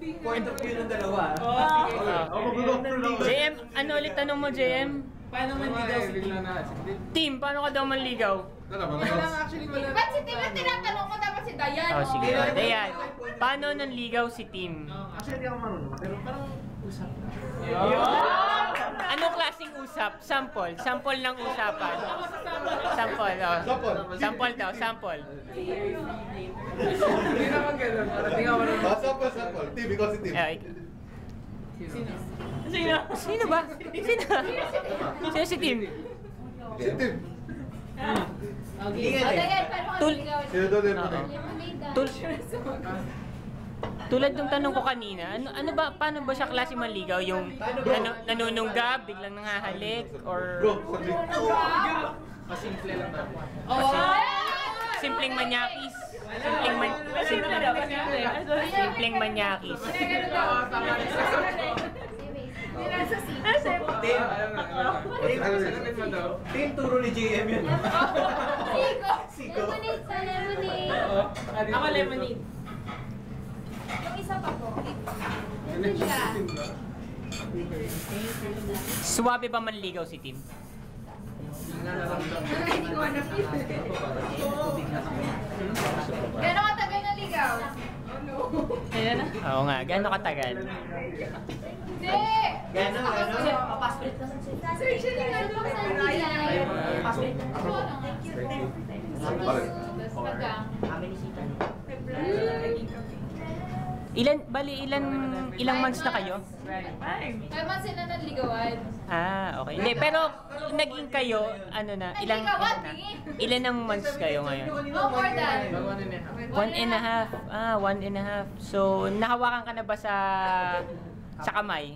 point of view ng dalawa. JM, ano ulit tanong mo, JM? Paano manligaw si Tim? Tim, paano ka daw manligaw? Ba't si Tim yung tinatanong mo? Dapat si Dayan. Oh, sige. Dayan, paano nanligaw si Tim? Actually, hindi ako marunong. Pero parang usap. Anong klaseng usap? Sample. Sample ng usapan. Sample, oh. Sample daw, sample. Hindi naman gano'n. Parang hindi ako marunong. Sample. Tim, ikaw si Tim. Sino? Sino ba? Sino? Sino si Tim? Si Tim. Dayan, paano ka naligaw? Sino daw din mo? Tulad ng tanong ko kanina, ano ba, paano ba siya klase manligaw? Yung nanunungga, biglang nangahalik, or... Bro, sabi. Masimple lang ba? Simpleng manyakis. Simpleng manyakis. Tim, turo ni JM yun. Siko. Lemonade sa lemonade. Ako lemonade. Yung isa pa po. Yun siya. Suwabe ba manligaw si Tim? Hindi ko alam yun. Gano'ng katagal na ligaw? Ayan na. Oo nga, gano'ng katagal? Hindi! Gano'n? Papasplit na sa Sir, siya din ano ba sa nilay? Papasplit na sa thank you. Tapos magang. Ilang months na kayo? 5 months sila naligawan. Ah, okay. Hindi, pero naging kayo, ano na, ilan ang months kayo ngayon? No more than. 1.5. 1.5. So, nahawakan ka na ba sa kamay?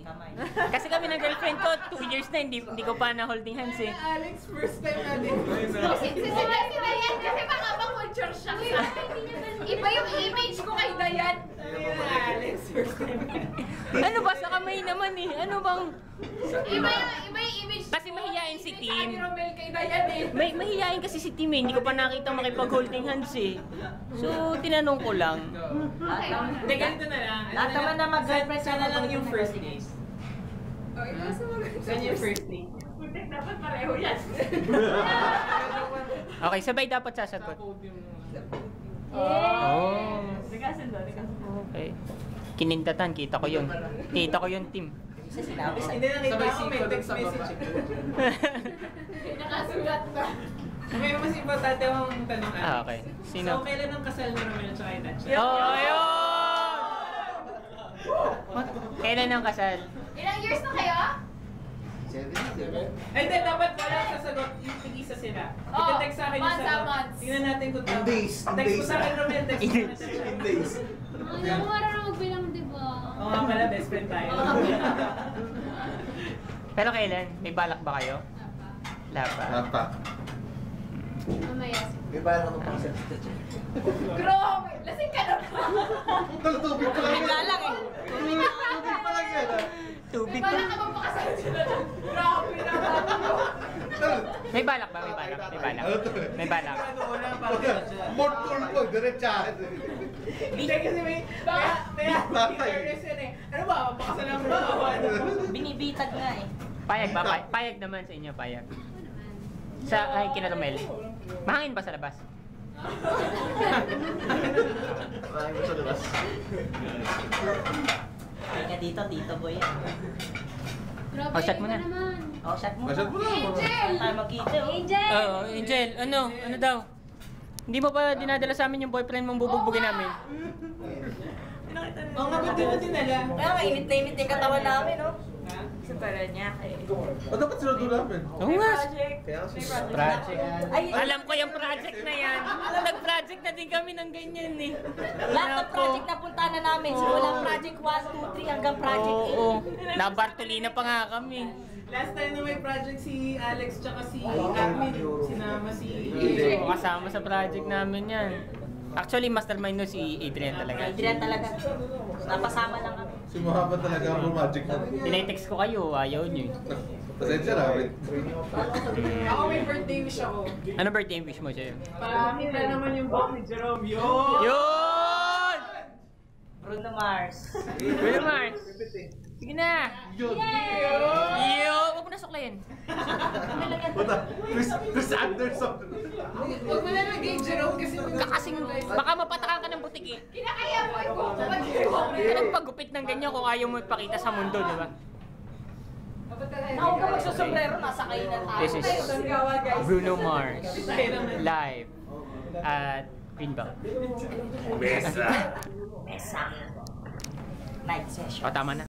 Kasi kami ng girlfriend ko, 2 years na, hindi ko pa na holding hands eh. Alex, first time natin. Sila yan kasi baka culture siya. Iba yung image ko kay Dayan. Alex, first time. Ano ba sa kamay naman eh? Ano bang... Iba yung image Kasi mahihain si Tim. Kay Romel kay Dayan eh. Mahihain kasi si Tim eh. Hindi ko pa nakita makipag-holding hands eh. So, tinanong ko lang. Okay. Hindi, ganito na lang. Lahat naman na mag-girlfriend Sana lang yung first days. Sana yung first date. Dapat pareho yan. Okay, sabay dapat sasagot. Oh. Okay. Kinindatan, kita ko yun. Kita ko yun, Tim. Hindi nakita ako, may text message. Nakasulat na. May mas importante akong tanong. Okay. Sino? So, kailan ang kasal ni Romel at Inan? Ayun! Kailan ang kasal? Ilang years na kayo? 7. Ay, hindi, dapat wala sasagot yung tig-isa sila. Oh, Ito-text sa akin yung months sagot. a months. Tingnan natin kung tama. days. Text mo sa akin, Romel. Text mo na sa In days. Hindi ako marunong magbilang, di ba? Oo nga pala, best friend tayo. Pero kailan? May balak ba kayo? Wala pa. Napa. Mamaya. May bayan ako pang isa. Grabe! Lasing ka na ba? Tubig pa lang yan. Lalang eh. Tubig pa lang yan. Tubig Wala ka bang pakasal sila dyan? Grabe naman. May balak ba? May balak? May balak? May balak? Mortal po, diretsahan. Hindi kasi may curious yan eh. Ano ba? Pakasal lang ba? Binibitag nga eh. Payag ba? Payag naman sa inyo, payag. Sa, ay, kina Romel. Mahangin ba sa labas? Maraming mo sa labas. Ay ka dito, tito boy yan. Grabe, Oh, shot mo na. naman. Oh, shot mo. Masyad mo na. Angel! Tayo magkita. Angel! Oo, Angel, ano daw? Hindi mo pa dinadala sa amin yung boyfriend mong bubugbugin namin? Oo nga, ba't di mo dinala? Kaya mainit na init yung katawan namin, no? Ha? Sa Paranaque. O dapat sila doon namin. Oo nga. Kaya kasi Project. Ay, Alam ko yung project na yan. Nag-project na din kami ng ganyan eh. lahat ng project na punta na namin. Simula project 1, 2, 3 hanggang project 8. Oo. Na Bartolina pa nga kami. Last time na may project si Alex tsaka si Armin, sinama si Oo, kasama sa project namin yan. Actually, mastermind no si Adrian talaga. Adrian talaga. Napasama lang kami. si Muhammad talaga ang magic na. Tinetext ko kayo, ayaw nyo. Pasensya na. Ako may birthday wish ako. Ano birthday wish mo, Jay? Para kita naman yung buhok ni Jerome. Yun! Yun! Bruno Mars. Bruno Mars. Sige na. Yo! Huwag mo na suklayin. Puta, Chris Anderson. Huwag mo na nag-game Jerome kasi Kakasing, baka mapatakan ka ng butik eh. Kinakaya mo ito. Hindi ka nagpagupit ng ganyan kung ayaw mo ipakita sa mundo, di ba? Huwag ka magsusombrero, nasa kayo na tayo. This is Bruno Mars live at Greenbelt. Mesa. Mesa. Night session. O, tama na.